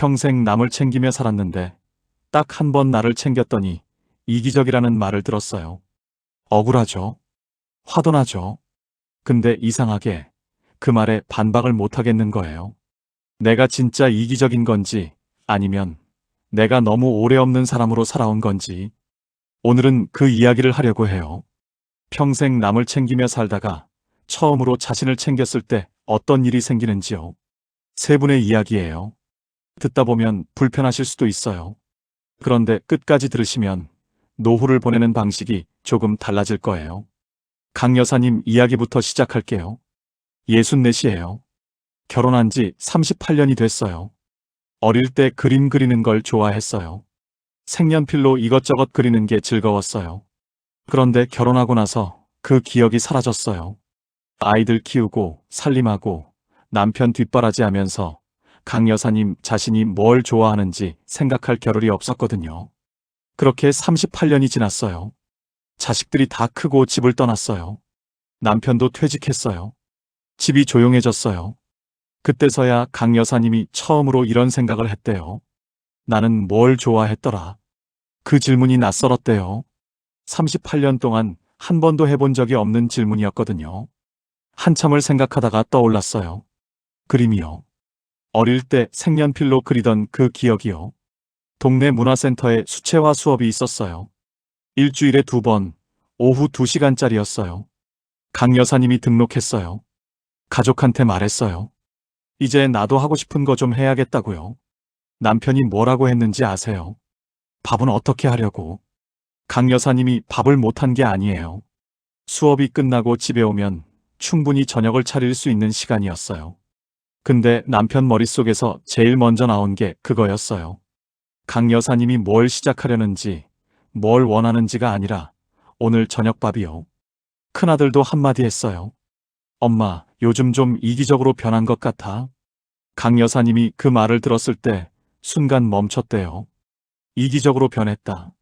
평생 남을 챙기며 살았는데 딱 한 번 나를 챙겼더니 이기적이라는 말을 들었어요. 억울하죠. 화도 나죠. 근데 이상하게 그 말에 반박을 못하겠는 거예요. 내가 진짜 이기적인 건지 아니면 내가 너무 오래 없는 사람으로 살아온 건지. 오늘은 그 이야기를 하려고 해요. 평생 남을 챙기며 살다가 처음으로 자신을 챙겼을 때 어떤 일이 생기는지요. 세 분의 이야기예요. 듣다 보면 불편하실 수도 있어요. 그런데 끝까지 들으시면 노후를 보내는 방식이 조금 달라질 거예요. 강 여사님 이야기부터 시작할게요. 64이에요. 결혼한 지 38년이 됐어요. 어릴 때 그림 그리는 걸 좋아했어요. 색연필로 이것저것 그리는 게 즐거웠어요. 그런데 결혼하고 나서 그 기억이 사라졌어요. 아이들 키우고 살림하고 남편 뒷바라지하면서 강 여사님 자신이 뭘 좋아하는지 생각할 겨를이 없었거든요. 그렇게 38년이 지났어요. 자식들이 다 크고 집을 떠났어요. 남편도 퇴직했어요. 집이 조용해졌어요. 그때서야 강 여사님이 처음으로 이런 생각을 했대요. 나는 뭘 좋아했더라. 그 질문이 낯설었대요. 38년 동안 한 번도 해본 적이 없는 질문이었거든요. 한참을 생각하다가 떠올랐어요. 그림이요. 어릴 때 색연필로 그리던 그 기억이요. 동네 문화센터에 수채화 수업이 있었어요. 일주일에 2번, 오후 2시간짜리였어요. 강 여사님이 등록했어요. 가족한테 말했어요. 이제 나도 하고 싶은 거 좀 해야겠다고요. 남편이 뭐라고 했는지 아세요? 밥은 어떻게 하려고? 강 여사님이 밥을 못한 게 아니에요. 수업이 끝나고 집에 오면 충분히 저녁을 차릴 수 있는 시간이었어요. 근데 남편 머릿속에서 제일 먼저 나온 게 그거였어요. 강 여사님이 뭘 시작하려는지, 뭘 원하는지가 아니라 오늘 저녁밥이요. 큰아들도 한마디 했어요. 엄마, 요즘 좀 이기적으로 변한 것 같아. 강 여사님이 그 말을 들었을 때 순간 멈췄대요. 이기적으로 변했다.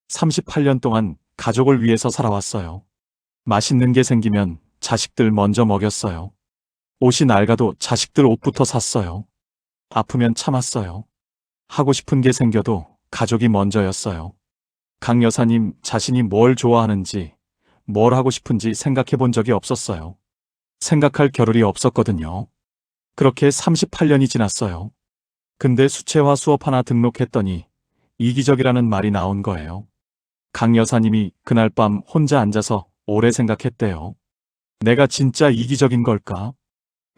38년 동안 가족을 위해서 살아왔어요. 맛있는 게 생기면 자식들 먼저 먹였어요. 옷이 낡아도 자식들 옷부터 샀어요. 아프면 참았어요. 하고 싶은 게 생겨도 가족이 먼저였어요. 강 여사님 자신이 뭘 좋아하는지, 뭘 하고 싶은지 생각해 본 적이 없었어요. 생각할 겨를이 없었거든요. 그렇게 38년이 지났어요. 근데 수채화 수업 하나 등록했더니 이기적이라는 말이 나온 거예요. 강 여사님이 그날 밤 혼자 앉아서 오래 생각했대요. 내가 진짜 이기적인 걸까?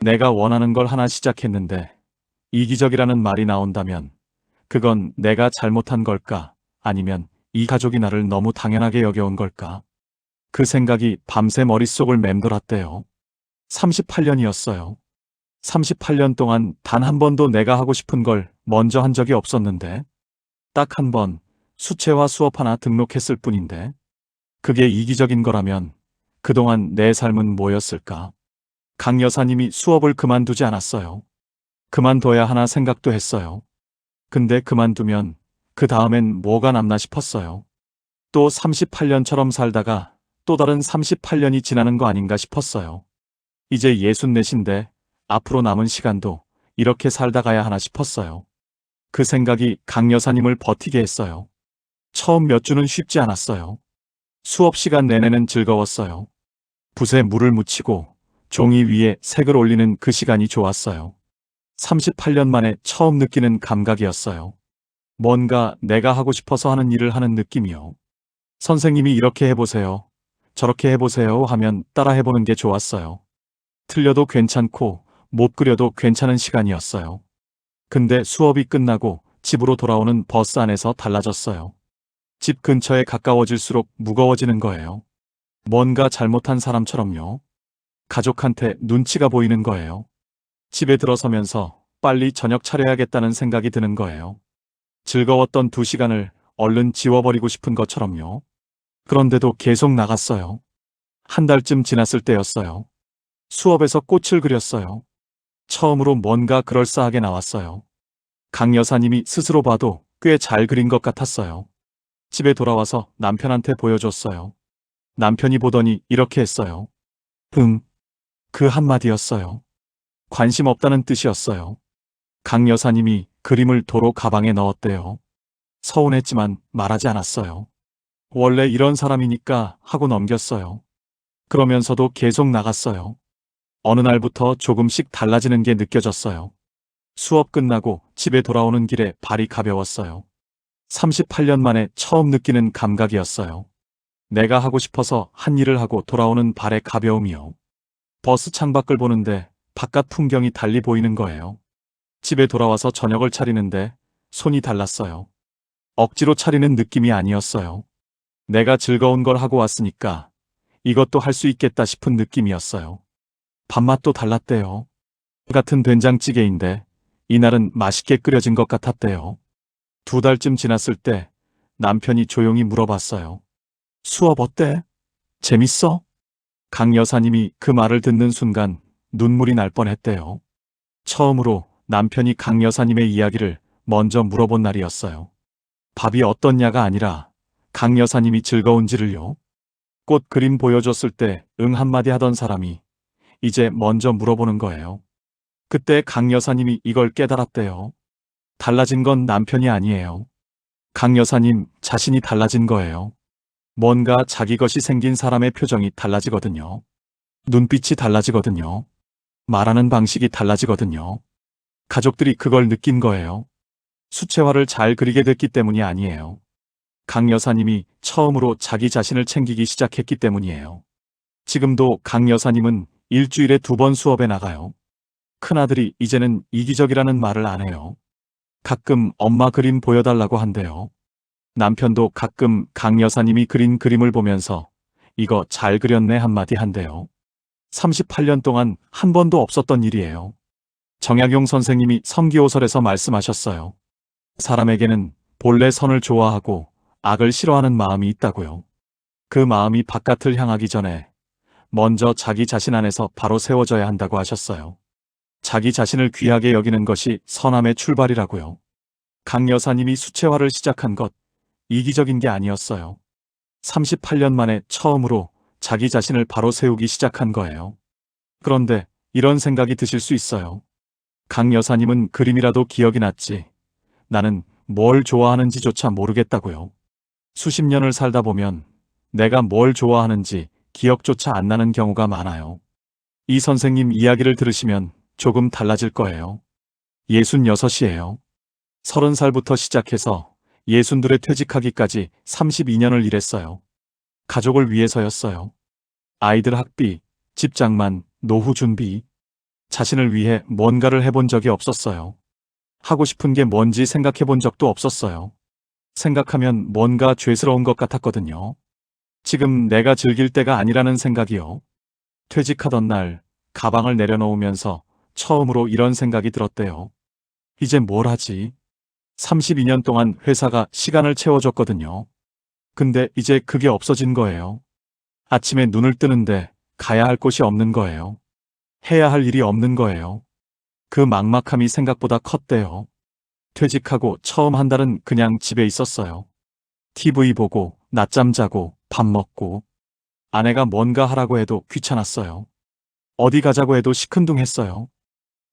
내가 원하는 걸 하나 시작했는데 이기적이라는 말이 나온다면 그건 내가 잘못한 걸까? 아니면 이 가족이 나를 너무 당연하게 여겨온 걸까? 그 생각이 밤새 머릿속을 맴돌았대요. 38년이었어요. 38년 동안 단 한 번도 내가 하고 싶은 걸 먼저 한 적이 없었는데 딱 한 번 수채화 수업 하나 등록했을 뿐인데 그게 이기적인 거라면 그동안 내 삶은 뭐였을까? 강 여사님이 수업을 그만두지 않았어요. 그만둬야 하나 생각도 했어요. 근데 그만두면 그 다음엔 뭐가 남나 싶었어요. 또 38년처럼 살다가 또 다른 38년이 지나는 거 아닌가 싶었어요. 이제 64인데 앞으로 남은 시간도 이렇게 살다 가야 하나 싶었어요. 그 생각이 강 여사님을 버티게 했어요. 처음 몇 주는 쉽지 않았어요. 수업 시간 내내는 즐거웠어요. 붓에 물을 묻히고 종이 위에 색을 올리는 그 시간이 좋았어요. 38년 만에 처음 느끼는 감각이었어요. 뭔가 내가 하고 싶어서 하는 일을 하는 느낌이요. 선생님이 이렇게 해보세요. 저렇게 해보세요 하면 따라 해보는 게 좋았어요. 틀려도 괜찮고 못 그려도 괜찮은 시간이었어요. 근데 수업이 끝나고 집으로 돌아오는 버스 안에서 달라졌어요. 집 근처에 가까워질수록 무거워지는 거예요. 뭔가 잘못한 사람처럼요. 가족한테 눈치가 보이는 거예요. 집에 들어서면서 빨리 저녁 차려야겠다는 생각이 드는 거예요. 즐거웠던 2시간을 얼른 지워버리고 싶은 것처럼요. 그런데도 계속 나갔어요. 한 달쯤 지났을 때였어요. 수업에서 꽃을 그렸어요. 처음으로 뭔가 그럴싸하게 나왔어요. 강 여사님이 스스로 봐도 꽤 잘 그린 것 같았어요. 집에 돌아와서 남편한테 보여줬어요. 남편이 보더니 이렇게 했어요. 그 한마디였어요. 관심 없다는 뜻이었어요. 강 여사님이 그림을 도로 가방에 넣었대요. 서운했지만 말하지 않았어요. 원래 이런 사람이니까 하고 넘겼어요. 그러면서도 계속 나갔어요. 어느 날부터 조금씩 달라지는 게 느껴졌어요. 수업 끝나고 집에 돌아오는 길에 발이 가벼웠어요. 38년 만에 처음 느끼는 감각이었어요. 내가 하고 싶어서 한 일을 하고 돌아오는 발의 가벼움이요. 버스 창밖을 보는데 바깥 풍경이 달리 보이는 거예요. 집에 돌아와서 저녁을 차리는데 손이 달랐어요. 억지로 차리는 느낌이 아니었어요. 내가 즐거운 걸 하고 왔으니까 이것도 할 수 있겠다 싶은 느낌이었어요. 밥맛도 달랐대요. 같은 된장찌개인데 이날은 맛있게 끓여진 것 같았대요. 2달쯤 지났을 때 남편이 조용히 물어봤어요. 수업 어때? 재밌어? 강 여사님이 그 말을 듣는 순간 눈물이 날 뻔했대요. 처음으로 남편이 강 여사님의 이야기를 먼저 물어본 날이었어요. 밥이 어떻냐가 아니라 강 여사님이 즐거운지를요. 꽃 그림 보여줬을 때 응 한마디 하던 사람이 이제 먼저 물어보는 거예요. 그때 강 여사님이 이걸 깨달았대요. 달라진 건 남편이 아니에요. 강 여사님 자신이 달라진 거예요. 뭔가 자기 것이 생긴 사람의 표정이 달라지거든요. 눈빛이 달라지거든요. 말하는 방식이 달라지거든요. 가족들이 그걸 느낀 거예요. 수채화를 잘 그리게 됐기 때문이 아니에요. 강 여사님이 처음으로 자기 자신을 챙기기 시작했기 때문이에요. 지금도 강 여사님은 일주일에 2번 수업에 나가요. 큰아들이 이제는 이기적이라는 말을 안 해요. 가끔 엄마 그림 보여달라고 한대요. 남편도 가끔 강 여사님이 그린 그림을 보면서 이거 잘 그렸네 한마디 한대요. 38년 동안 한 번도 없었던 일이에요. 정약용 선생님이 성기호설에서 말씀하셨어요. 사람에게는 본래 선을 좋아하고 악을 싫어하는 마음이 있다고요. 그 마음이 바깥을 향하기 전에 먼저 자기 자신 안에서 바로 세워져야 한다고 하셨어요. 자기 자신을 귀하게 여기는 것이 선함의 출발이라고요. 강 여사님이 수채화를 시작한 것, 이기적인 게 아니었어요. 38년 만에 처음으로 자기 자신을 바로 세우기 시작한 거예요. 그런데 이런 생각이 드실 수 있어요. 강 여사님은 그림이라도 기억이 났지. 나는 뭘 좋아하는지조차 모르겠다고요. 수십 년을 살다 보면 내가 뭘 좋아하는지 기억조차 안 나는 경우가 많아요. 이 선생님 이야기를 들으시면 조금 달라질 거예요. 66이에요. 30살부터 시작해서 62에 퇴직하기까지 32년을 일했어요. 가족을 위해서였어요. 아이들 학비, 집장만, 노후 준비. 자신을 위해 뭔가를 해본 적이 없었어요. 하고 싶은 게 뭔지 생각해 본 적도 없었어요. 생각하면 뭔가 죄스러운 것 같았거든요. 지금 내가 즐길 때가 아니라는 생각이요. 퇴직하던 날 가방을 내려놓으면서 처음으로 이런 생각이 들었대요. 이제 뭘 하지? 32년 동안 회사가 시간을 채워줬거든요. 근데 이제 그게 없어진 거예요. 아침에 눈을 뜨는데 가야 할 곳이 없는 거예요. 해야 할 일이 없는 거예요. 그 막막함이 생각보다 컸대요. 퇴직하고 처음 한 달은 그냥 집에 있었어요. TV 보고, 낮잠 자고, 밥 먹고. 아내가 뭔가 하라고 해도 귀찮았어요. 어디 가자고 해도 시큰둥했어요.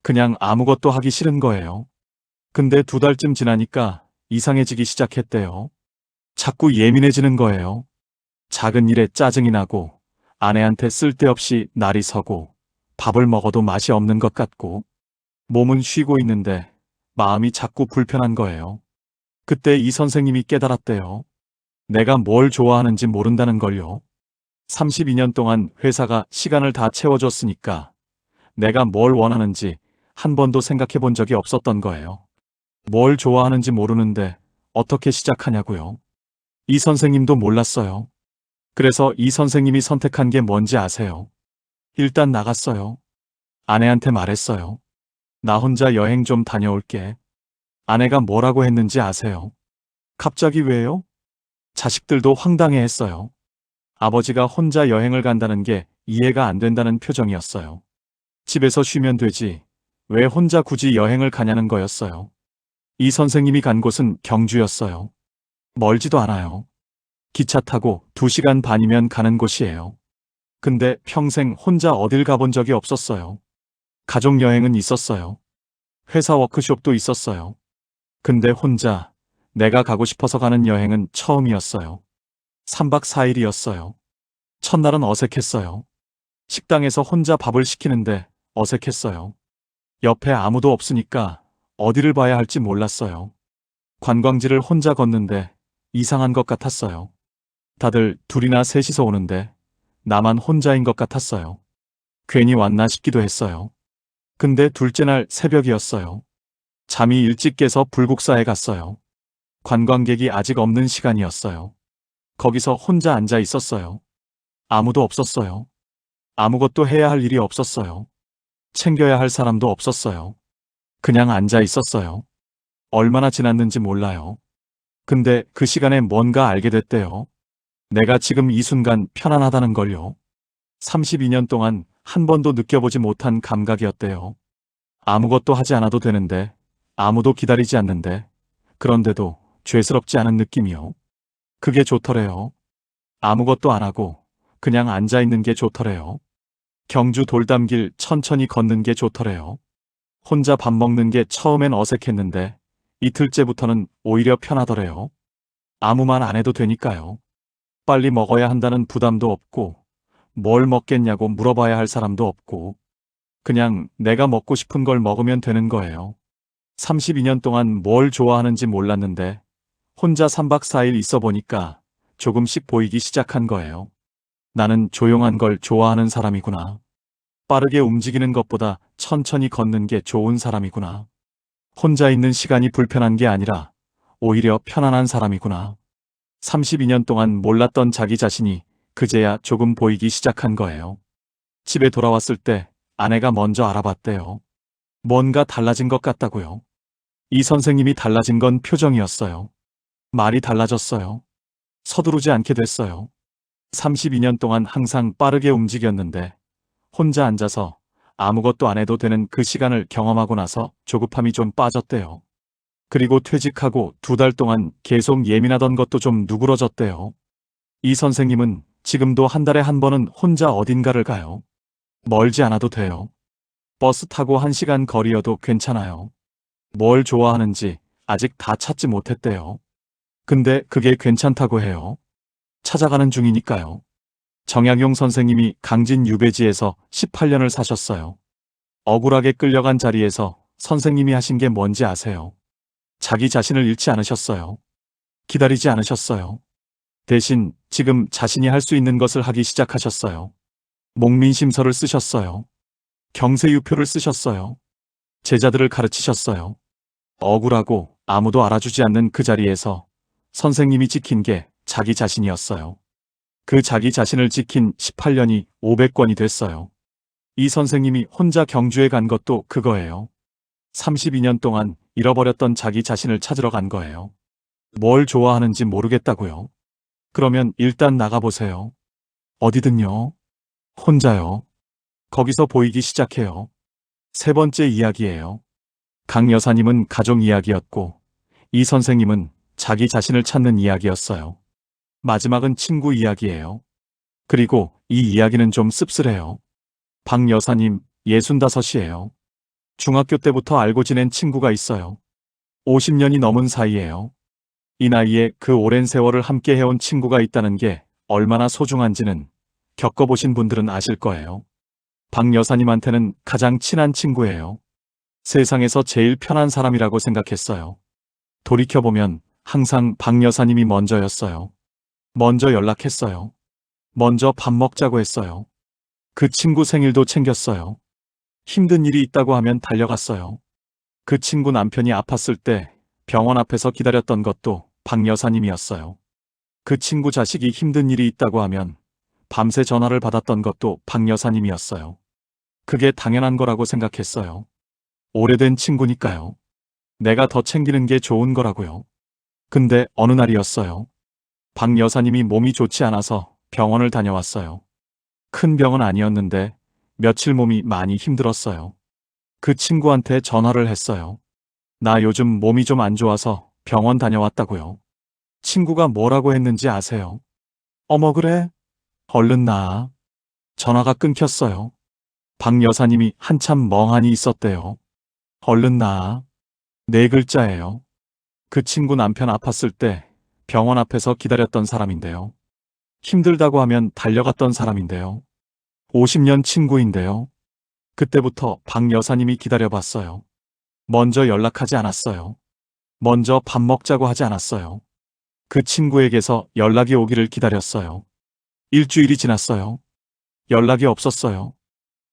그냥 아무것도 하기 싫은 거예요. 근데 2달쯤 지나니까 이상해지기 시작했대요. 자꾸 예민해지는 거예요. 작은 일에 짜증이 나고, 아내한테 쓸데없이 날이 서고, 밥을 먹어도 맛이 없는 것 같고, 몸은 쉬고 있는데 마음이 자꾸 불편한 거예요. 그때 이 선생님이 깨달았대요. 내가 뭘 좋아하는지 모른다는 걸요. 32년 동안 회사가 시간을 다 채워줬으니까 내가 뭘 원하는지 한 번도 생각해 본 적이 없었던 거예요. 뭘 좋아하는지 모르는데 어떻게 시작하냐고요. 이 선생님도 몰랐어요. 그래서 이 선생님이 선택한 게 뭔지 아세요? 일단 나갔어요. 아내한테 말했어요. 나 혼자 여행 좀 다녀올게. 아내가 뭐라고 했는지 아세요? 갑자기 왜요? 자식들도 황당해했어요. 아버지가 혼자 여행을 간다는 게 이해가 안 된다는 표정이었어요. 집에서 쉬면 되지. 왜 혼자 굳이 여행을 가냐는 거였어요. 이 선생님이 간 곳은 경주였어요. 멀지도 않아요. 기차 타고 2시간 반이면 가는 곳이에요. 근데 평생 혼자 어딜 가본 적이 없었어요. 가족 여행은 있었어요. 회사 워크숍도 있었어요. 근데 혼자 내가 가고 싶어서 가는 여행은 처음이었어요. 3박 4일이었어요. 첫날은 어색했어요. 식당에서 혼자 밥을 시키는데 어색했어요. 옆에 아무도 없으니까 어디를 봐야 할지 몰랐어요. 관광지를 혼자 걷는데 이상한 것 같았어요. 다들 둘이나 셋이서 오는데 나만 혼자인 것 같았어요. 괜히 왔나 싶기도 했어요. 근데 둘째 날 새벽이었어요. 잠이 일찍 깨서 불국사에 갔어요. 관광객이 아직 없는 시간이었어요. 거기서 혼자 앉아 있었어요. 아무도 없었어요. 아무것도 해야 할 일이 없었어요. 챙겨야 할 사람도 없었어요. 그냥 앉아 있었어요. 얼마나 지났는지 몰라요. 근데 그 시간에 뭔가 알게 됐대요. 내가 지금 이 순간 편안하다는 걸요. 32년 동안 한 번도 느껴보지 못한 감각이었대요. 아무것도 하지 않아도 되는데, 아무도 기다리지 않는데, 그런데도 죄스럽지 않은 느낌이요. 그게 좋더래요. 아무것도 안 하고 그냥 앉아 있는 게 좋더래요. 경주 돌담길 천천히 걷는 게 좋더래요. 혼자 밥 먹는 게 처음엔 어색했는데 이틀째부터는 오히려 편하더래요. 아무 말 안 해도 되니까요. 빨리 먹어야 한다는 부담도 없고 뭘 먹겠냐고 물어봐야 할 사람도 없고 그냥 내가 먹고 싶은 걸 먹으면 되는 거예요. 32년 동안 뭘 좋아하는지 몰랐는데 혼자 3박 4일 있어 보니까 조금씩 보이기 시작한 거예요. 나는 조용한 걸 좋아하는 사람이구나. 빠르게 움직이는 것보다 천천히 걷는 게 좋은 사람이구나. 혼자 있는 시간이 불편한 게 아니라 오히려 편안한 사람이구나. 32년 동안 몰랐던 자기 자신이 그제야 조금 보이기 시작한 거예요. 집에 돌아왔을 때 아내가 먼저 알아봤대요. 뭔가 달라진 것 같다고요. 이 선생님이 달라진 건 표정이었어요. 말이 달라졌어요. 서두르지 않게 됐어요. 32년 동안 항상 빠르게 움직였는데 혼자 앉아서 아무것도 안 해도 되는 그 시간을 경험하고 나서 조급함이 좀 빠졌대요. 그리고 퇴직하고 2달 동안 계속 예민하던 것도 좀 누그러졌대요. 이 선생님은 지금도 한 달에 한 번은 혼자 어딘가를 가요. 멀지 않아도 돼요. 버스 타고 1시간 거리여도 괜찮아요. 뭘 좋아하는지 아직 다 찾지 못했대요. 근데 그게 괜찮다고 해요. 찾아가는 중이니까요. 정약용 선생님이 강진 유배지에서 18년을 사셨어요. 억울하게 끌려간 자리에서 선생님이 하신 게 뭔지 아세요? 자기 자신을 잃지 않으셨어요. 기다리지 않으셨어요. 대신 지금 자신이 할 수 있는 것을 하기 시작하셨어요. 목민심서를 쓰셨어요. 경세유표를 쓰셨어요. 제자들을 가르치셨어요. 억울하고 아무도 알아주지 않는 그 자리에서 선생님이 지킨 게 자기 자신이었어요. 그 자기 자신을 지킨 18년이 500권이 됐어요. 이 선생님이 혼자 경주에 간 것도 그거예요. 32년 동안 잃어버렸던 자기 자신을 찾으러 간 거예요. 뭘 좋아하는지 모르겠다고요. 그러면 일단 나가보세요. 어디든요. 혼자요. 거기서 보이기 시작해요. 3번째 이야기예요. 강 여사님은 가족 이야기였고 이 선생님은 자기 자신을 찾는 이야기였어요. 마지막은 친구 이야기예요. 그리고 이 이야기는 좀 씁쓸해요. 박 여사님 65이에요. 중학교 때부터 알고 지낸 친구가 있어요. 50년이 넘은 사이예요. 이 나이에 그 오랜 세월을 함께 해온 친구가 있다는 게 얼마나 소중한지는 겪어보신 분들은 아실 거예요. 박 여사님한테는 가장 친한 친구예요. 세상에서 제일 편한 사람이라고 생각했어요. 돌이켜보면 항상 박 여사님이 먼저였어요. 먼저 연락했어요. 먼저 밥 먹자고 했어요. 그 친구 생일도 챙겼어요. 힘든 일이 있다고 하면 달려갔어요. 그 친구 남편이 아팠을 때 병원 앞에서 기다렸던 것도 박 여사님이었어요. 그 친구 자식이 힘든 일이 있다고 하면 밤새 전화를 받았던 것도 박 여사님이었어요. 그게 당연한 거라고 생각했어요. 오래된 친구니까요. 내가 더 챙기는 게 좋은 거라고요. 근데 어느 날이었어요. 박 여사님이 몸이 좋지 않아서 병원을 다녀왔어요. 큰 병은 아니었는데 며칠 몸이 많이 힘들었어요. 그 친구한테 전화를 했어요. 나 요즘 몸이 좀 안 좋아서 병원 다녀왔다고요. 친구가 뭐라고 했는지 아세요? 어머 그래? 얼른 나. 전화가 끊겼어요. 박 여사님이 한참 멍하니 있었대요. 얼른 나. 4글자예요. 그 친구 남편 아팠을 때 병원 앞에서 기다렸던 사람인데요. 힘들다고 하면 달려갔던 사람인데요. 50년 친구인데요. 그때부터 박 여사님이 기다려봤어요. 먼저 연락하지 않았어요. 먼저 밥 먹자고 하지 않았어요. 그 친구에게서 연락이 오기를 기다렸어요. 일주일이 지났어요. 연락이 없었어요.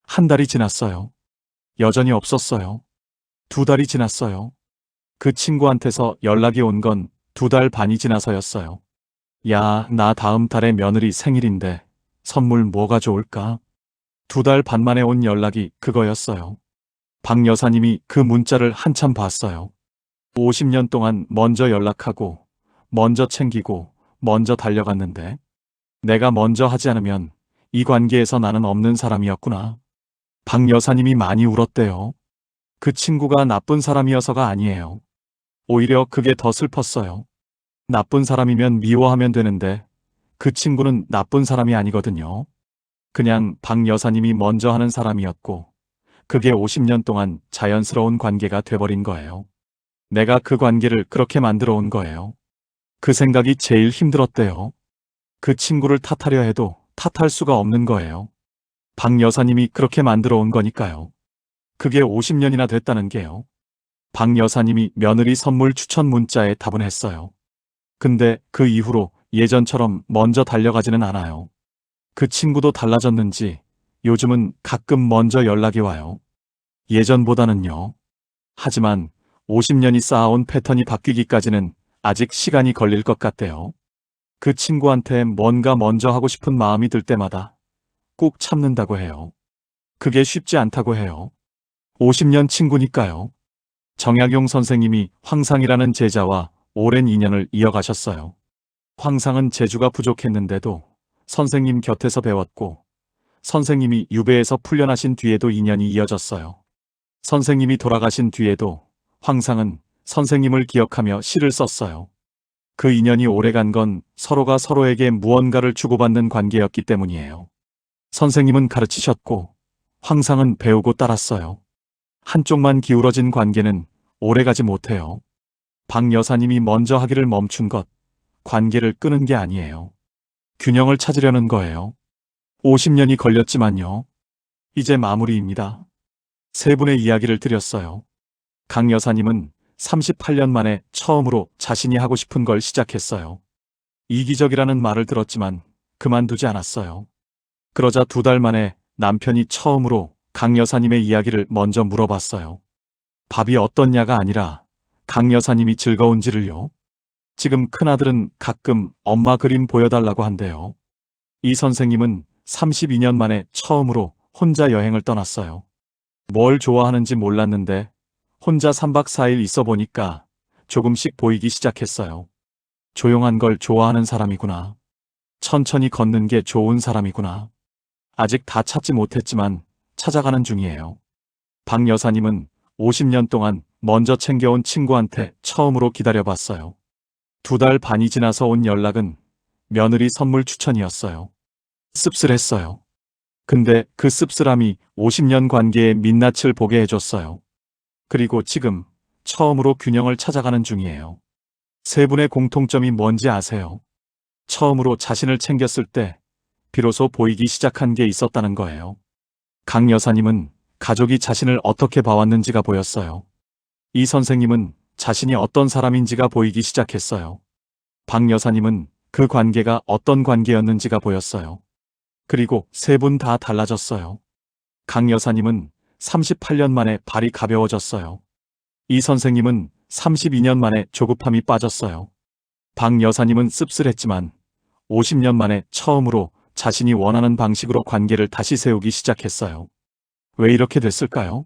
한 달이 지났어요. 여전히 없었어요. 2달이 지났어요. 그 친구한테서 연락이 온 건 2달 반이 지나서였어요. 야, 나 다음 달에 며느리 생일인데 선물 뭐가 좋을까? 2달 반 만에 온 연락이 그거였어요. 박 여사님이 그 문자를 한참 봤어요. 50년 동안 먼저 연락하고, 먼저 챙기고, 먼저 달려갔는데, 내가 먼저 하지 않으면 이 관계에서 나는 없는 사람이었구나. 박 여사님이 많이 울었대요. 그 친구가 나쁜 사람이어서가 아니에요. 오히려 그게 더 슬펐어요. 나쁜 사람이면 미워하면 되는데, 그 친구는 나쁜 사람이 아니거든요. 그냥 박 여사님이 먼저 하는 사람이었고, 그게 50년 동안 자연스러운 관계가 돼버린 거예요. 내가 그 관계를 그렇게 만들어 온 거예요. 그 생각이 제일 힘들었대요. 그 친구를 탓하려 해도 탓할 수가 없는 거예요. 박 여사님이 그렇게 만들어 온 거니까요. 그게 50년이나 됐다는 게요. 박 여사님이 며느리 선물 추천 문자에 답은 했어요. 근데 그 이후로 예전처럼 먼저 달려가지는 않아요. 그 친구도 달라졌는지 요즘은 가끔 먼저 연락이 와요. 예전보다는요. 하지만 50년이 쌓아온 패턴이 바뀌기까지는 아직 시간이 걸릴 것 같대요. 그 친구한테 뭔가 먼저 하고 싶은 마음이 들 때마다 꾹 참는다고 해요. 그게 쉽지 않다고 해요. 50년 친구니까요. 정약용 선생님이 황상이라는 제자와 오랜 인연을 이어가셨어요. 황상은 재주가 부족했는데도 선생님 곁에서 배웠고, 선생님이 유배에서 풀려나신 뒤에도 인연이 이어졌어요. 선생님이 돌아가신 뒤에도 황상은 선생님을 기억하며 시를 썼어요. 그 인연이 오래간 건 서로가 서로에게 무언가를 주고받는 관계였기 때문이에요. 선생님은 가르치셨고, 황상은 배우고 따랐어요. 한쪽만 기울어진 관계는 오래가지 못해요. 박 여사님이 먼저 하기를 멈춘 것, 관계를 끄는 게 아니에요. 균형을 찾으려는 거예요. 50년이 걸렸지만요. 이제 마무리입니다. 세 분의 이야기를 드렸어요. 강 여사님은 38년 만에 처음으로 자신이 하고 싶은 걸 시작했어요. 이기적이라는 말을 들었지만 그만두지 않았어요. 그러자 2달 만에 남편이 처음으로 강 여사님의 이야기를 먼저 물어봤어요. 밥이 어떻냐가 아니라 강 여사님이 즐거운지를요. 지금 큰아들은 가끔 엄마 그림 보여달라고 한대요. 이 선생님은 32년 만에 처음으로 혼자 여행을 떠났어요. 뭘 좋아하는지 몰랐는데 혼자 3박 4일 있어 보니까 조금씩 보이기 시작했어요. 조용한 걸 좋아하는 사람이구나. 천천히 걷는 게 좋은 사람이구나. 아직 다 찾지 못했지만 찾아가는 중이에요. 박 여사님은 50년 동안 먼저 챙겨온 친구한테 처음으로 기다려봤어요. 2달 반이 지나서 온 연락은 며느리 선물 추천이었어요. 씁쓸했어요. 근데 그 씁쓸함이 50년 관계의 민낯을 보게 해줬어요. 그리고 지금 처음으로 균형을 찾아가는 중이에요. 세 분의 공통점이 뭔지 아세요? 처음으로 자신을 챙겼을 때 비로소 보이기 시작한 게 있었다는 거예요. 강 여사님은 가족이 자신을 어떻게 봐왔는지가 보였어요. 이 선생님은 자신이 어떤 사람인지가 보이기 시작했어요. 박 여사님은 그 관계가 어떤 관계였는지가 보였어요. 그리고 세 분 다 달라졌어요. 강 여사님은 38년 만에 발이 가벼워졌어요. 이 선생님은 32년 만에 조급함이 빠졌어요. 박 여사님은 씁쓸했지만 50년 만에 처음으로 자신이 원하는 방식으로 관계를 다시 세우기 시작했어요. 왜 이렇게 됐을까요?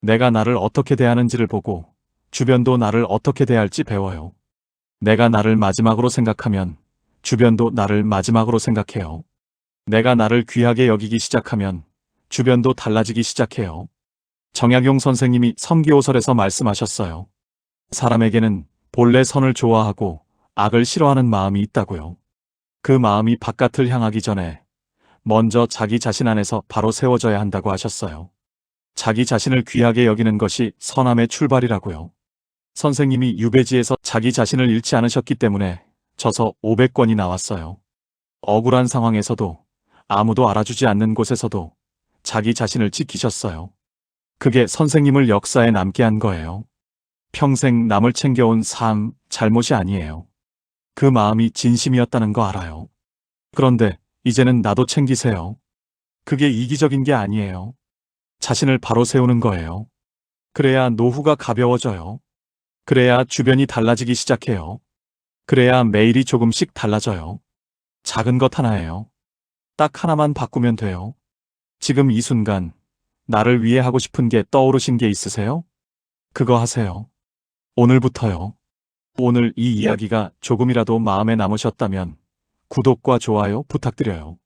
내가 나를 어떻게 대하는지를 보고 주변도 나를 어떻게 대할지 배워요. 내가 나를 마지막으로 생각하면 주변도 나를 마지막으로 생각해요. 내가 나를 귀하게 여기기 시작하면 주변도 달라지기 시작해요. 정약용 선생님이 성기호설에서 말씀하셨어요. 사람에게는 본래 선을 좋아하고 악을 싫어하는 마음이 있다고요. 그 마음이 바깥을 향하기 전에 먼저 자기 자신 안에서 바로 세워져야 한다고 하셨어요. 자기 자신을 귀하게 여기는 것이 선함의 출발이라고요. 선생님이 유배지에서 자기 자신을 잃지 않으셨기 때문에 저서 500권이 나왔어요. 억울한 상황에서도 아무도 알아주지 않는 곳에서도 자기 자신을 지키셨어요. 그게 선생님을 역사에 남게 한 거예요. 평생 남을 챙겨온 삶, 잘못이 아니에요. 그 마음이 진심이었다는 거 알아요. 그런데 이제는 나도 챙기세요. 그게 이기적인 게 아니에요. 자신을 바로 세우는 거예요. 그래야 노후가 가벼워져요. 그래야 주변이 달라지기 시작해요. 그래야 매일이 조금씩 달라져요. 작은 것 하나예요. 딱 하나만 바꾸면 돼요. 지금 이 순간 나를 위해 하고 싶은 게 떠오르신 게 있으세요? 그거 하세요. 오늘부터요. 오늘 이 이야기가 조금이라도 마음에 남으셨다면 구독과 좋아요 부탁드려요.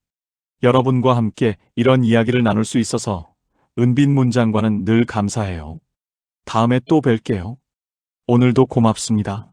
여러분과 함께 이런 이야기를 나눌 수 있어서 은빈 문장과는 늘 감사해요. 다음에 또 뵐게요. 오늘도 고맙습니다.